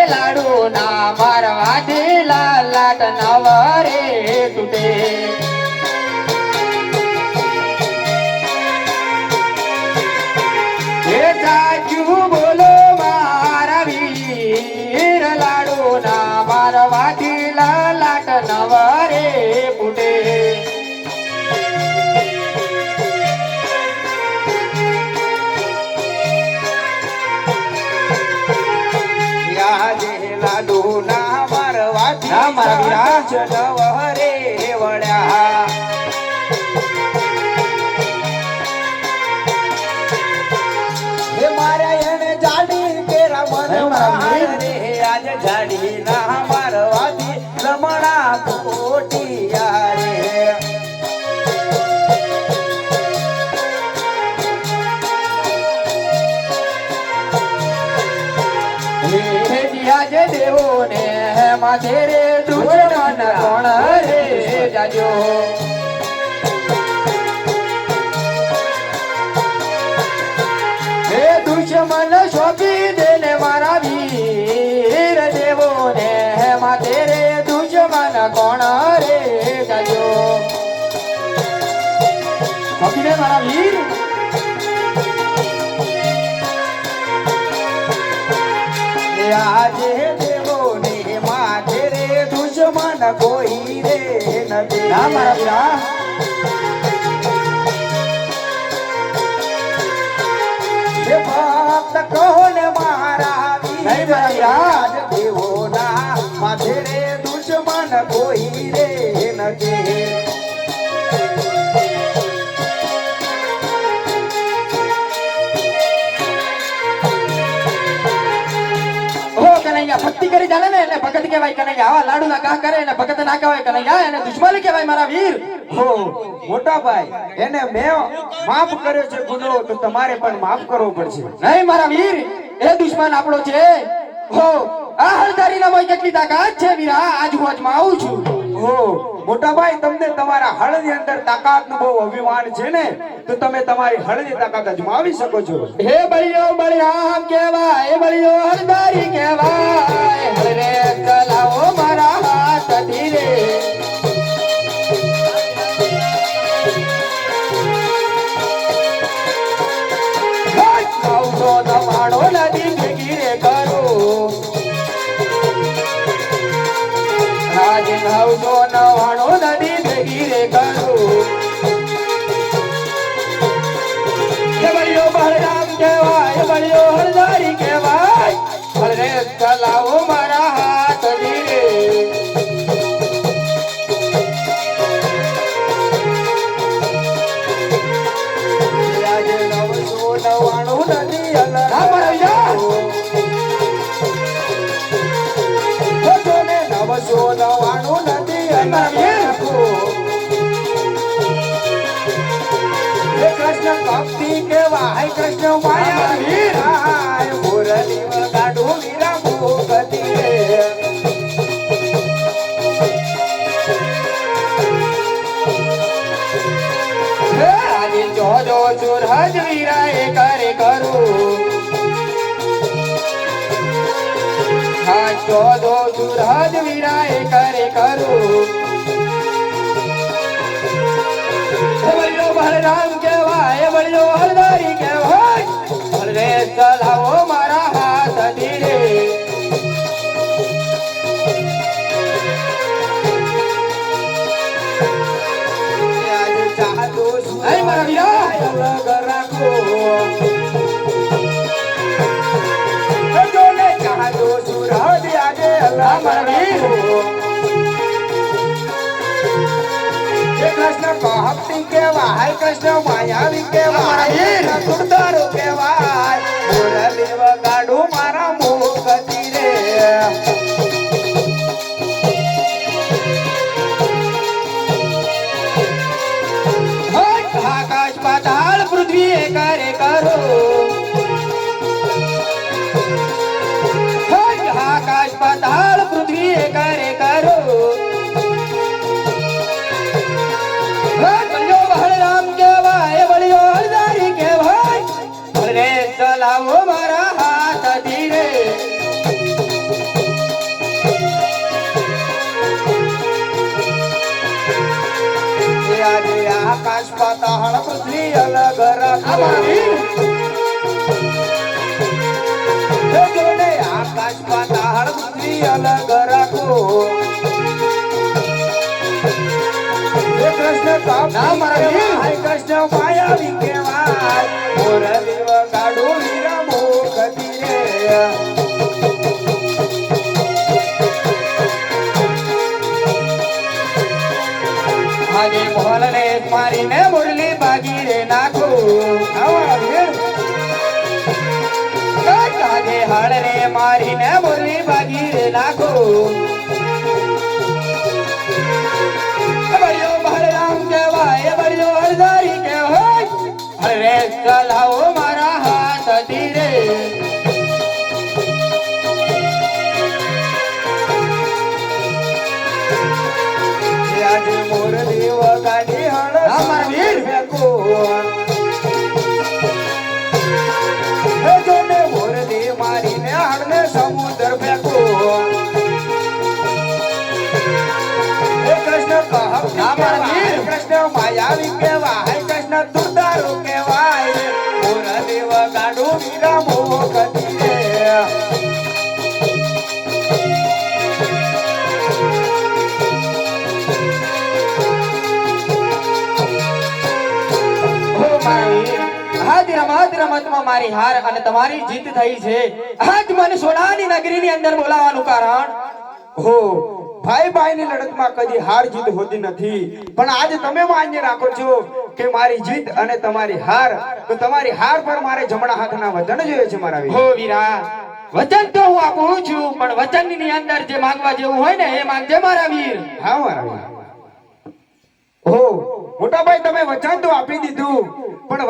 લાડુ ના મારવાથી લાટ નવરે તૂટે હે સાચું બોલો મારા વીર લાડુ ના મારવાથી લાટ નવરે ફૂટે લાડુ ના મારવાથી નવરે વળ્યા હે મારા એને જાડી કેરા મન રે આજ જાડી ના મારવાથી રમણા કોટિયા રે આજે દેવો ને માથે રે દુશ્મન કોણ રે જાજો હે દુશ્મન સોંપી દે ને મારા વીર દેવો ને માથે રે દુશ્મન કોણ રે જાજો સોંપી દે મારા વીર આજે દેવો ને માથે રે દુશ્મન કોઈ રે નથી ના મારા હે ભક્ત કોને મારા વીર આજ દેવો ના માથે રે દુશ્મન કોઈ રે નથી ભક્તિ કરી જાણે ને એટલે ભગત કહેવાય કનૈયા આવા લાડુ ના ગાહ કરે ને ભગત ના કહેવાય કનૈયા એને દુશ્મની કહેવાય મારા વીર હો મોટા ભાઈ એને મેં માફ કર્યો છે ગુનો તો તમારે પણ માફ કરવો પડશે નહીં મારા વીર એ દુશ્મન આપણો છે હો આ હળધારી ના મોય કેટલી તાકાત છે વીરા આજ હું અજમાવું છું હો મોટા ભાઈ તમને તમારા હળની અંદર તાકાતનું બહુ અભિમાન છે ને તો તમે તમારી હળની તાકાત અજમાવી શકો છો હે બળિયો બળરામ કહેવાય બળિયો હળધારી કહેવાય હળરે ચલાવો મારા હાથ ધીરે નવસો નવાણો નદી ભેગી રે કરો રાજ નવસો નવાણો નદી ભેગી રે કરો બળિયો બળરામ કહેવાય બળિયો હળધારી કહેવાય હળરે ચલાવો મારા હાથ ધીરે આજે 999 નદી અલગ ના મારા ને 999 નદી અલગ કૃષ્ણ ભક્તિ કેવાય કૃષ્ણ માયા વીરાય મુરલી વગાડો વીરા ભૂપતિ આજે જોજો સુરજ વીરાએ કરે કરું હા જોજો સુરજ વીરાએ કરે કરું બળિયો બળરામ કહેવાય બળિયો હળધારી કહેવાય હળરે ચલાવો મારા હાથ ધીરે આજે ચાલો અહીં મારા વીરા અલગ રાખો જોને ચાલો સુરજ આજે અલગ રાખો કૃષ્ણ ભક્તિ કેવાય કૃષ્ણ માયાવી કેવાય સુંદર કેવાય મુરલી વગાડું મારા મોકતી રે આકાશ પાતાળ પૃથ્વી કરે કરો આકાશ પાતાળ પૃથ્વી કરે કરો આકાશ પાતાળ પૃથ્વી અલગ રાખો મારા વીર હે જોને આકાશ પાતાળ પૃથ્વી અલગ રાખો હે કૃષ્ણ કાપ ના, મારા વીર. હે કૃષ્ણ માયાવી કહેવાય મોરલી વગાડો વીરા મોખ ધીરે આજે મોહનને મારીને મુરલી બાગી રે નાખો આજે હળને મારીને મુરલી બાગી રે નાખો બળિયો બળરામ કહેવાય બળિયો હરદારી કહેવાય અરે ચલાવો મારા હાથ ધીરે આજે મોરલી વગાડી હળ હા, મારા વીર. ફેંકો હે જોને મોરલી મારીને હળને સમુદ્ર ફેંકો હે કૃષ્ણ કહબ હા, મારા વીર. કૃષ્ણ માયાવી કહેવાય કૃષ્ણ દુર્દારો કહેવાય મોરલી વગાડો વીરા મોખ ધીરે હો મારા વીર, આજ રમતમાં મારી હાર અને તમારી જીત થઈ છે આજ મને સોનાની નગરીની અંદર બોલાવવાનું કારણ હો ભાઈ ભાઈની લડતમાં કદી હાર જીત હોતી નથી પણ આજે તમે માન્ય રાખો છો કે મારી જીત અને તમારી હાર તો તમારી હાર પર મારે જમણા હાથના વચન જોઈએ છે મારા હો વીર વીરા વચન તો હું આપું છું પણ વચનની અંદર જે માંગવા જેવું હોય ને એ માંગજે મારા વીર હા મારા વીર હો મોટા ભાઈ તમે વચન તો આપી દીધું પણ